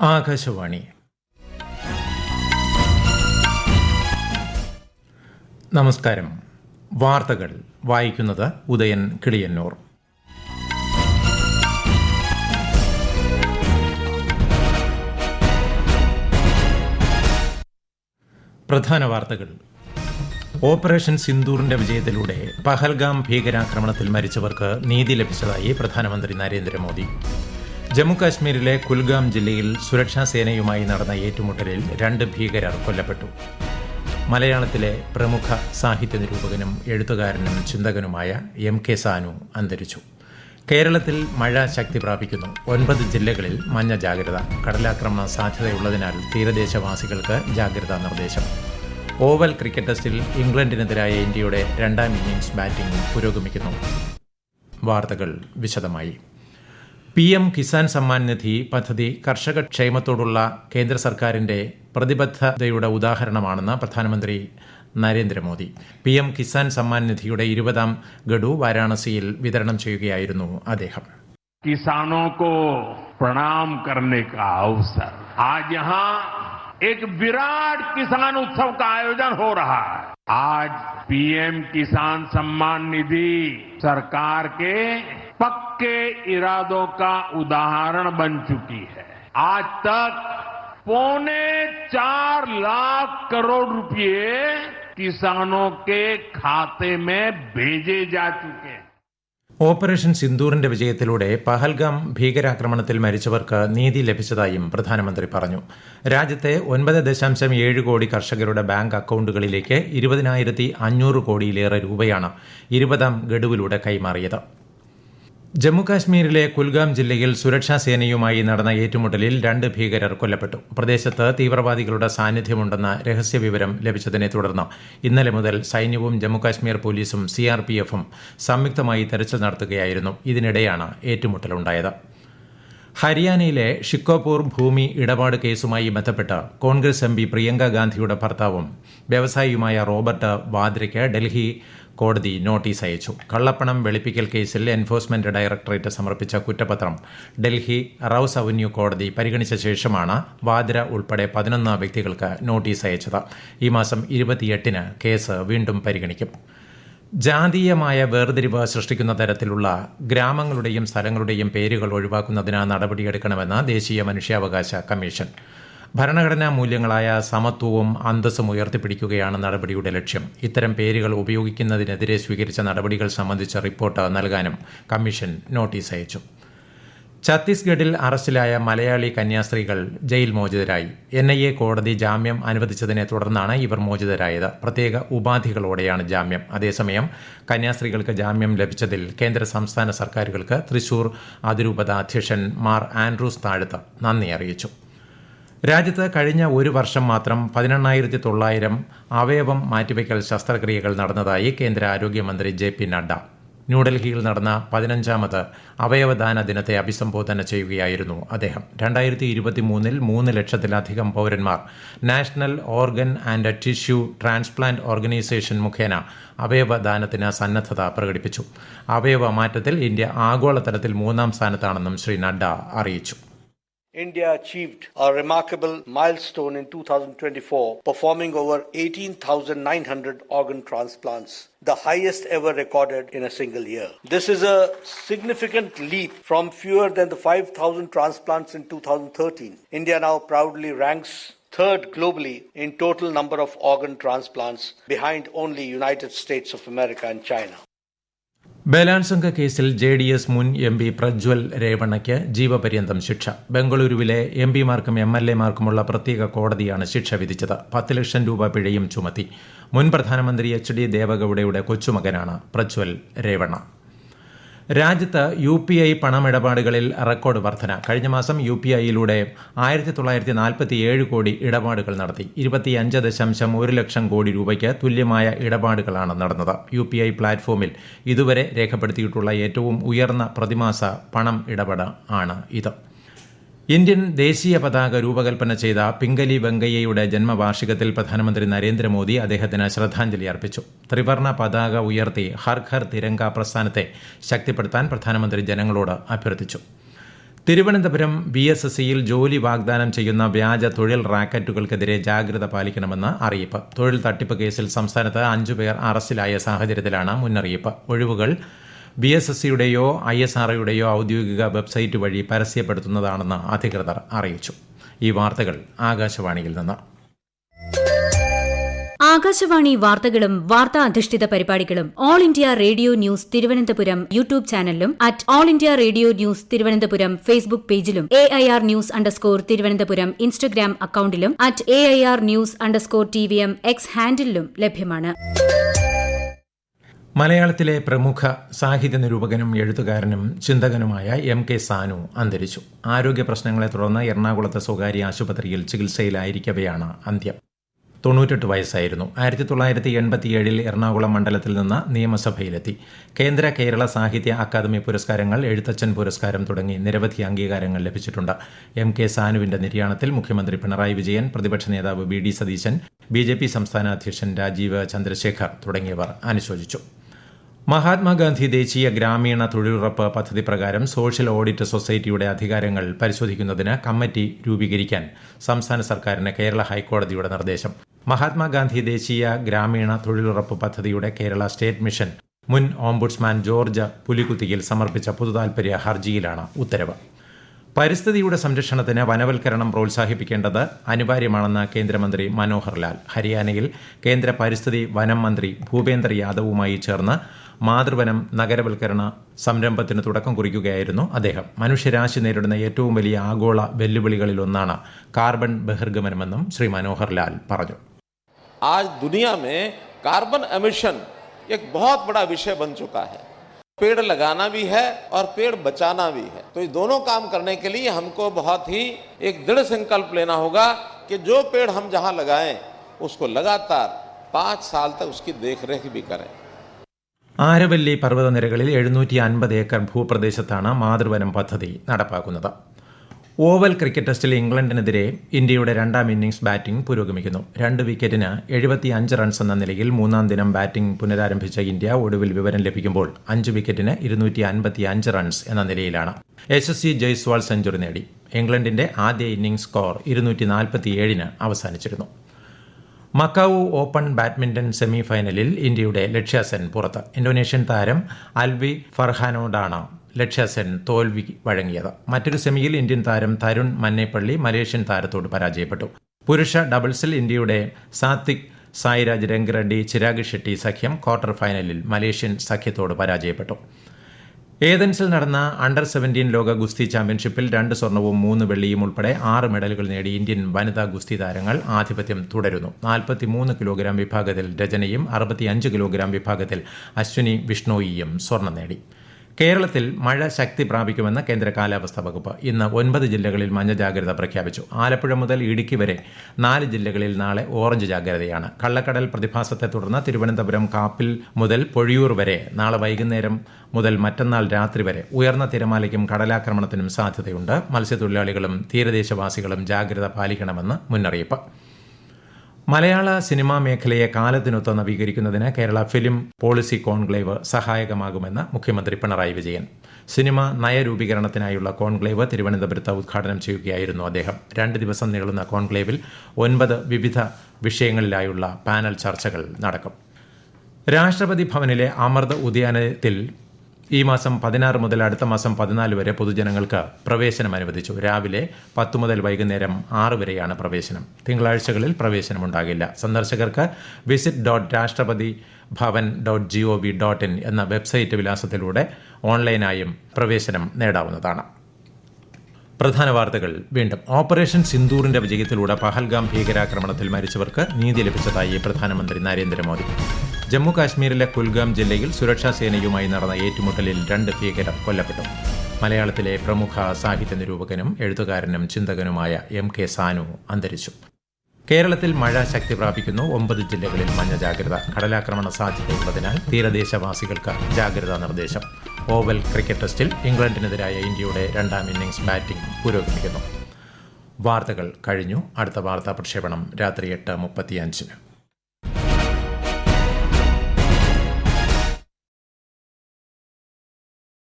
ആകാശവാണി. നമസ്കാരം. വാർത്തകൾ വായിക്കുന്നത് ഉദയൻ കിളിയന്നൂർ. പ്രധാന വാർത്തകൾ. ഓപ്പറേഷൻ സിന്ദൂറിന്റെ വിജയത്തിലൂടെ പഹൽഗാം ഭീകരാക്രമണത്തിൽ മരിച്ചവർക്ക് നീതി ലഭിച്ചതായി പ്രധാനമന്ത്രി നരേന്ദ്രമോദി. ജമ്മുകാശ്മീരിലെ കുൽഗാം ജില്ലയിൽ സുരക്ഷാ സേനയുമായി നടന്ന ഏറ്റുമുട്ടലിൽ 2 ഭീകരർ കൊല്ലപ്പെട്ടു. മലയാളത്തിലെ പ്രമുഖ സാഹിത്യ നിരൂപകനും എഴുത്തുകാരനും ചിന്തകനുമായ MK സാനു അന്തരിച്ചു. കേരളത്തിൽ മഴ ശക്തി പ്രാപിക്കുന്നു. 9 ജില്ലകളിൽ മഞ്ഞ ജാഗ്രത. കടലാക്രമണ സാധ്യതയുള്ളതിനാൽ തീരദേശവാസികൾക്ക് ജാഗ്രതാ നിർദ്ദേശം. ഓവൽ ക്രിക്കറ്റ് ടെസ്റ്റിൽ ഇംഗ്ലണ്ടിനെതിരായ ഇന്ത്യയുടെ 2ാം ഇന്നിംഗ്സ് ബാറ്റിംഗ് പുരോഗമിക്കുന്നു. വാർത്തകൾ വിശദമായി. PM കിസാൻ സമ്മാൻ നിധി പദ്ധതി കർഷക ക്ഷേമത്തോടുള്ള കേന്ദ്ര സർക്കാരിന്റെ പ്രതിബദ്ധതയുടെ ഉദാഹരണമാണെന്ന് പ്രധാനമന്ത്രി നരേന്ദ്രമോദി. PM കിസാൻ സമ്മാൻ നിധിയുടെ 20ാം ഗഡു വാരാണസിയിൽ വിതരണം ചെയ്യുകയായിരുന്നു അദ്ദേഹം. किसानों को प्रणाम करने का अवसर आज यहाँ एक विराट किसान उत्सव का आयोजन हो रहा है. आज PM किसान सम्मान निधि सरकार के पक्के इरादों का उदाहरण बन चुकी है. आज तक 4.25 लाख करोड़ रुपए किसानों के खाते में भेजे जा चुके हैं. ഓപ്പറേഷൻ സിന്ദൂറിന്റെ വിജയത്തിലൂടെ പഹൽഗാം ഭീകരാക്രമണത്തിൽ മരിച്ചവർക്ക് നീതി ലഭിച്ചതായും പ്രധാനമന്ത്രി പറഞ്ഞു. രാജ്യത്തെ 9.7 കോടി കർഷകരുടെ ബാങ്ക് അക്കൌണ്ടുകളിലേക്ക് 20,500 കോടിയിലേറെ രൂപയാണ് 20ാം ഗഡുവിലൂടെ കൈമാറിയത്. ജമ്മുകാശ്മീരിലെ കുൽഗാം ജില്ലയിൽ സുരക്ഷാ സേനയുമായി നടന്ന ഏറ്റുമുട്ടലിൽ 2 ഭീകരർ കൊല്ലപ്പെട്ടു. പ്രദേശത്ത് തീവ്രവാദികളുടെ സാന്നിധ്യമുണ്ടെന്ന രഹസ്യവിവരം ലഭിച്ചതിനെ തുടർന്ന് ഇന്നലെ മുതൽ സൈന്യവും ജമ്മുകാശ്മീർ പോലീസും CRPFും സംയുക്തമായി തെരച്ചിൽ നടത്തുകയായിരുന്നു. ഇതിനിടെയാണ് ഏറ്റുമുട്ടലുണ്ടായത്. ഹരിയാനയിലെ ഷിക്കോപൂർ ഭൂമി ഇടപാട് കേസുമായി ബന്ധപ്പെട്ട് കോൺഗ്രസ് MP പ്രിയങ്ക ഗാന്ധിയുടെ ഭർത്താവും വ്യവസായിയുമായ റോബർട്ട് വാദ്രയ്ക്ക് ഡൽഹി കോടതി നോട്ടീസ് അയച്ചു. കള്ളപ്പണം വെളുപ്പിക്കൽ കേസിൽ എൻഫോഴ്സ്മെന്റ് ഡയറക്ടറേറ്റ് സമർപ്പിച്ച കുറ്റപത്രം ഡൽഹി റൌസ് അവന്യൂ കോടതി പരിഗണിച്ച ശേഷമാണ് വാദ്ര ഉൾപ്പെടെ 11 വ്യക്തികൾക്ക് നോട്ടീസ് അയച്ചത്. ഈ മാസം 28-ന് കേസ് വീണ്ടും പരിഗണിക്കും. ജാതീയമായ വേർതിരിവ് സൃഷ്ടിക്കുന്ന തരത്തിലുള്ള ഗ്രാമങ്ങളുടെയും സ്ഥലങ്ങളുടെയും പേരുകൾ ഒഴിവാക്കുന്നതിന് നടപടിയെടുക്കണമെന്ന് ദേശീയ മനുഷ്യാവകാശ കമ്മീഷൻ. ഭരണഘടനാ മൂല്യങ്ങളായ സമത്വവും അന്തസ്സും ഉയർത്തിപ്പിടിക്കുകയാണ് നടപടിയുടെ ലക്ഷ്യം. ഇത്തരം പേരുകൾ ഉപയോഗിക്കുന്നതിനെതിരെ സ്വീകരിച്ച നടപടികൾ സംബന്ധിച്ച റിപ്പോർട്ട് നൽകാനും കമ്മീഷൻ നോട്ടീസ് അയച്ചു. ഛത്തീസ്ഗഡിൽ അറസ്റ്റിലായ മലയാളി കന്യാസ്ത്രീകൾ ജയിൽ മോചിതരായി. NIA കോടതി ജാമ്യം അനുവദിച്ചതിനെ തുടർന്നാണ് ഇവർ മോചിതരായത്. പ്രത്യേക ഉപാധികളോടെയാണ് ജാമ്യം. അതേസമയം കന്യാസ്ത്രീകൾക്ക് ജാമ്യം ലഭിച്ചതിൽ കേന്ദ്ര സംസ്ഥാന സർക്കാരുകൾക്ക് തൃശൂർ അതിരൂപത അധ്യക്ഷൻ മാർ ആൻഡ്രൂസ് താഴത്ത് നന്ദി അറിയിച്ചു. രാജ്യത്ത് കഴിഞ്ഞ ഒരു വർഷം മാത്രം 18,900 അവയവം മാറ്റിവയ്ക്കൽ ശസ്ത്രക്രിയകൾ നടന്നതായി കേന്ദ്ര ആരോഗ്യമന്ത്രി JP നഡ്ഡ. ന്യൂഡൽഹിയിൽ നടന്ന 15ാമത് അവയവദാന ദിനത്തെ അഭിസംബോധന ചെയ്യുകയായിരുന്നു അദ്ദേഹം. 2023-ൽ 3 ലക്ഷത്തിലധികം പൌരന്മാർ national organ and tissue transplant organisation മുഖേന അവയവദാനത്തിന് സന്നദ്ധത പ്രകടിപ്പിച്ചു. അവയവ മാറ്റത്തിൽ ഇന്ത്യ ആഗോളതലത്തിൽ 3ാം സ്ഥാനത്താണെന്നും ശ്രീ നഡ്ഡ അറിയിച്ചു. India achieved a remarkable milestone in 2024, performing over 18,900 organ transplants, the highest ever recorded in a single year. This is a significant leap from fewer than the 5,000 transplants in 2013. India now proudly ranks 3rd globally in total number of organ transplants, behind only United States of America and China. ബലാത്സംഗ കേസിൽ JDS മുൻ MP Prajwal രേവണ്ണയ്ക്ക് ജീവപര്യന്തം ശിക്ഷ. ബംഗളൂരുവിലെ MPമാർക്കും MLAമാർക്കുമുള്ള പ്രത്യേക കോടതിയാണ് ശിക്ഷ വിധിച്ചത്. 10 ലക്ഷം രൂപ പിഴയും ചുമത്തി. മുൻ പ്രധാനമന്ത്രി HD ദേവഗൌഡയുടെ കൊച്ചുമകനാണ് പ്രജ്വൽ രേവണ്ണ. രാജ്യത്ത് UPI പണമിടപാടുകളിൽ റെക്കോർഡ് വർധന. കഴിഞ്ഞ മാസം UPIയിലൂടെ 1947 കോടി ഇടപാടുകൾ നടത്തി. 25.1 ലക്ഷം കോടി രൂപയ്ക്ക് തുല്യമായ ഇടപാടുകളാണ് നടന്നത്. UPI പ്ലാറ്റ്ഫോമിൽ ഇതുവരെ രേഖപ്പെടുത്തിയിട്ടുള്ള ഏറ്റവും ഉയർന്ന പ്രതിമാസ പണം ഇടപാട് ആണ് ഇത്. ഇന്ത്യൻ ദേശീയ പതാക രൂപകൽപ്പന ചെയ്ത പിംഗലി വെങ്കയ്യയുടെ ജന്മവാർഷികത്തിൽ പ്രധാനമന്ത്രി നരേന്ദ്രമോദി അദ്ദേഹത്തിന് ശ്രദ്ധാഞ്ജലി അർപ്പിച്ചു. ത്രിവർണ്ണ പതാക ഉയർത്തി ഹർ ഘർ തിരങ്ക പ്രസ്ഥാനത്തെ ശക്തിപ്പെടുത്താൻ പ്രധാനമന്ത്രി ജനങ്ങളോട് അഭ്യർത്ഥിച്ചു. തിരുവനന്തപുരം VSSCയിൽ ജോലി വാഗ്ദാനം ചെയ്യുന്ന വ്യാജ തൊഴിൽ റാക്കറ്റുകൾക്കെതിരെ ജാഗ്രത പാലിക്കണമെന്ന് അറിയിപ്പ്. തൊഴിൽ തട്ടിപ്പ് കേസിൽ സംസ്ഥാനത്ത് 5 പേർ അറസ്റ്റിലായ സാഹചര്യത്തിലാണ് മുന്നറിയിപ്പ്. ഒഴിവുകൾ VSSCയുടെയോ ISROയുടെയോ ഔദ്യോഗിക വെബ്സൈറ്റ് വഴി പരസ്യപ്പെടുത്തുന്നതാണെന്ന് അധികൃതർ അറിയിച്ചു. ഈ വാർത്തകൾ ആകാശവാണിയിൽ നിന്ന്. ആകാശവാണി വാർത്തകളും വാർത്താ അധിഷ്ഠിത പരിപാടികളും All India Radio news Thiruvananthapuram YouTube ചാനലിലും All India Radio news Thiruvananthapuram Facebook പേജിലും AIR ന്യൂസ് _തിരുവനന്തപുരം ഇൻസ്റ്റഗ്രാം അക്കൌണ്ടിലും AIR ന്യൂസ് _TVM X ഹാൻഡിലും ലഭ്യമാണ്. മലയാളത്തിലെ പ്രമുഖ സാഹിത്യ നിരൂപകനും എഴുത്തുകാരനും ചിന്തകനുമായ MK സാനു അന്തരിച്ചു. ആരോഗ്യ പ്രശ്നങ്ങളെ തുടർന്ന് എറണാകുളത്തെ സ്വകാര്യ ആശുപത്രിയിൽ ചികിത്സയിലായിരിക്കവെയാണ് അന്ത്യം. 98 വയസ്സായിരുന്നു. 1987 എറണാകുളം മണ്ഡലത്തിൽ നിന്ന് നിയമസഭയിലെത്തി. കേരള സാഹിത്യ അക്കാദമി പുരസ്കാരങ്ങൾ, എഴുത്തച്ഛൻ പുരസ്കാരം തുടങ്ങി നിരവധി അംഗീകാരങ്ങൾ ലഭിച്ചിട്ടുണ്ട്. MK സാനുവിന്റെ നിര്യാണത്തിൽ മുഖ്യമന്ത്രി പിണറായി വിജയൻ, പ്രതിപക്ഷ നേതാവ് VD സതീശൻ, BJP സംസ്ഥാന അധ്യക്ഷൻ രാജീവ് ചന്ദ്രശേഖർ തുടങ്ങിയവർ അനുശോചിച്ചു. മഹാത്മാഗാന്ധി ദേശീയ ഗ്രാമീണ തൊഴിലുറപ്പ് പദ്ധതി പ്രകാരം സോഷ്യൽ ഓഡിറ്റ് സൊസൈറ്റിയുടെ അധികാരങ്ങൾ പരിശോധിക്കുന്നതിന് കമ്മിറ്റി രൂപീകരിക്കാൻ സംസ്ഥാന സർക്കാരിന് കേരള ഹൈക്കോടതിയുടെ നിർദ്ദേശം. മഹാത്മാഗാന്ധി ദേശീയ ഗ്രാമീണ തൊഴിലുറപ്പ് പദ്ധതിയുടെ കേരള സ്റ്റേറ്റ് മിഷൻ മുൻ ഓംബുഡ്സ്മാൻ ജോർജ് പുലിക്കുത്തിയിൽ സമർപ്പിച്ച പൊതുതാൽപര്യ ഹർജിയിലാണ് ഉത്തരവ്. പരിസ്ഥിതിയുടെ സംരക്ഷണത്തിന് വനവൽക്കരണം പ്രോത്സാഹിപ്പിക്കേണ്ടത് അനിവാര്യമാണെന്ന് കേന്ദ്രമന്ത്രി മനോഹർ ലാൽ. ഹരിയാനയിൽ കേന്ദ്ര പരിസ്ഥിതി വനം മന്ത്രി ഭൂപേന്ദർ യാദവുമായി ചേർന്ന് മാതൃവനം നഗരവൽക്കരണ സംരംഭത്തിന് തുടക്കം കുറിക്കുകയായിരുന്നു അദ്ദേഹം. മനുഷ്യരാശി നേരിടുന്ന ഏറ്റവും വലിയ ആഗോള വെല്ലുവിളികളിലൊന്നാണ് കാർബൺ ബഹിർഗമനമെന്നും ശ്രീ മനോഹർ ലാൽ പറഞ്ഞു. आज दुनिया में कार्बन एमिशन एक बहुत बड़ा विषय बन चुका है. पेड़ लगाना भी है और पेड़ बचाना भी है. तो ये दोनों काम करने के लिए हमको बहुत ही एक दृढ़ संकल्प लेना होगा कि जो पेड़ हम जहां लगाएं उसको लगातार 5 साल तक उसकी देखरेख भी करें. ആരവല്ലി പർവ്വതനിരകളിൽ 750 ഏക്കർ ഭൂപ്രദേശത്താണ് മാതൃവനം പദ്ധതി നടപ്പാക്കുന്നത്. ഓവൽ ക്രിക്കറ്റ് ടെസ്റ്റിൽ ഇംഗ്ലണ്ടിനെതിരെ ഇന്ത്യയുടെ രണ്ടാം ഇന്നിംഗ്സ് ബാറ്റിംഗ് പുരോഗമിക്കുന്നു. 2 വിക്കറ്റിന് 75 റൺസ് എന്ന നിലയിൽ മൂന്നാം ദിനം ബാറ്റിംഗ് പുനരാരംഭിച്ച ഇന്ത്യ ഒടുവിൽ വിവരം ലഭിക്കുമ്പോൾ 5 വിക്കറ്റിന് 255 റൺസ് എന്ന നിലയിലാണ്. SSC ജയ്സ്വാൾ സെഞ്ചുറി നേടി. ഇംഗ്ലണ്ടിന്റെ ആദ്യ ഇന്നിംഗ്സ് സ്കോർ 247-ന് അവസാനിച്ചിരുന്നു. മക്കാവു ഓപ്പൺ ബാഡ്മിന്റൺ സെമി ഫൈനലിൽ ഇന്ത്യയുടെ ലക്ഷ്യ സെൻ പുറത്ത്. ഇന്തോനേഷ്യൻ താരം അൽവി ഫർഹാനോടാണ് ലക്ഷ്യ സെൻ തോൽവി വഴങ്ങിയത്. മറ്റൊരു സെമിയിൽ ഇന്ത്യൻ താരം തരുൺ മന്നേപ്പള്ളി മലേഷ്യൻ താരത്തോട് പരാജയപ്പെട്ടു. പുരുഷ ഡബിൾസിൽ ഇന്ത്യയുടെ സാത്വിക് സായിരാജ് രംഗറെഡ്ഡി ചിരാഗ് ഷെട്ടി സഖ്യം ക്വാർട്ടർ ഫൈനലിൽ മലേഷ്യൻ സഖ്യത്തോട് പരാജയപ്പെട്ടു. ഏതൻസിൽ നടന്ന അണ്ടർ 17 ലോക ഗുസ്തി ചാമ്പ്യൻഷിപ്പിൽ 2 സ്വർണവും 3 വെള്ളിയും ഉൾപ്പെടെ 6 മെഡലുകൾ നേടി ഇന്ത്യൻ വനിതാ ഗുസ്തി താരങ്ങൾ ആധിപത്യം തുടരുന്നു. 43 കിലോഗ്രാം വിഭാഗത്തിൽ രജനയും 65 കിലോഗ്രാം വിഭാഗത്തിൽ അശ്വിനി വിഷ്ണോയിയും സ്വർണം നേടി. കേരളത്തിൽ മഴ ശക്തി പ്രാപിക്കുമെന്ന് കേന്ദ്ര കാലാവസ്ഥാ വകുപ്പ്. ഇന്ന് 9 ജില്ലകളിൽ മഞ്ഞ ജാഗ്രത പ്രഖ്യാപിച്ചു. ആലപ്പുഴ മുതൽ ഇടുക്കി വരെ 4 ജില്ലകളിൽ നാളെ ഓറഞ്ച് ജാഗ്രതയാണ്. കള്ളക്കടൽ പ്രതിഭാസത്തെ തുടർന്ന് തിരുവനന്തപുരം കാപ്പിൽ മുതൽ പൊഴിയൂർ വരെ നാളെ വൈകുന്നേരം മുതൽ മറ്റന്നാൾ രാത്രി വരെ ഉയർന്ന തിരമാലയ്ക്കും കടലാക്രമണത്തിനും സാധ്യതയുണ്ട്. മത്സ്യത്തൊഴിലാളികളും തീരദേശവാസികളും ജാഗ്രത പാലിക്കണമെന്ന് മുന്നറിയിപ്പ്. മലയാള സിനിമാ മേഖലയെ കാലത്തിനൊത്ത് നവീകരിക്കുന്നതിന് കേരള ഫിലിം പോളിസി കോൺക്ലേവ് സഹായകമാകുമെന്ന് മുഖ്യമന്ത്രി പിണറായി വിജയൻ. സിനിമ നയരൂപീകരണത്തിനായുള്ള കോൺക്ലേവ് തിരുവനന്തപുരത്ത് ഉദ്ഘാടനം ചെയ്യുകയായിരുന്നു അദ്ദേഹം. 2 ദിവസം നീളുന്ന കോൺക്ലേവിൽ 9 വിവിധ വിഷയങ്ങളിലായുള്ള പാനൽ ചർച്ചകൾ നടക്കും. രാഷ്ട്രപതി ഭവനിലെ അമൃത് ഉദ്യാനത്തിൽ ഈ മാസം 16 മുതൽ അടുത്ത മാസം 14 വരെ പൊതുജനങ്ങൾക്ക് പ്രവേശനം അനുവദിച്ചു. രാവിലെ 10 മുതൽ വൈകുന്നേരം 6 വരെയാണ് പ്രവേശനം. തിങ്കളാഴ്ചകളിൽ പ്രവേശനമുണ്ടാകില്ല. സന്ദർശകർക്ക് visit.rashtrapatibhavan.gov.in എന്ന വെബ്സൈറ്റ് വിലാസത്തിലൂടെ ഓൺലൈനായും പ്രവേശനം നേടാവുന്നതാണ്. പ്രധാന വാർത്തകൾ വീണ്ടും. ഓപ്പറേഷൻ സിന്ദൂറിന്റെ വിജയത്തിലൂടെ പഹൽഗാം ഭീകരാക്രമണത്തിൽ മരിച്ചവർക്ക് നീതി ലഭിച്ചതായി പ്രധാനമന്ത്രി നരേന്ദ്രമോദി. ജമ്മു കാശ്മീരിലെ കുൽഗാം ജില്ലയിൽ സുരക്ഷാ സേനയുമായി നടന്ന ഏറ്റുമുട്ടലിൽ 2 ഭീകരർ കൊല്ലപ്പെട്ടു. മലയാളത്തിലെ പ്രമുഖ സാഹിത്യ നിരൂപകനും എഴുത്തുകാരനും ചിന്തകനുമായ MK സാനു അന്തരിച്ചു. കേരളത്തിൽ മഴ ശക്തി പ്രാപിക്കുന്നു. 9 ജില്ലകളിൽ മഞ്ഞ ജാഗ്രത. കടലാക്രമണ സാധ്യതയുള്ളതിനാൽ തീരദേശവാസികൾക്ക് ജാഗ്രതാ നിർദ്ദേശം. ഓവൽ ക്രിക്കറ്റ് ടെസ്റ്റിൽ ഇംഗ്ലണ്ടിനെതിരായ ഇന്ത്യയുടെ രണ്ടാം ഇന്നിംഗ്സ് ബാറ്റിംഗ് പുരോഗമിക്കുന്നു. വാർത്തകൾ കഴിഞ്ഞു. അടുത്ത വാർത്താ പ്രക്ഷേപണം രാത്രി 8:35.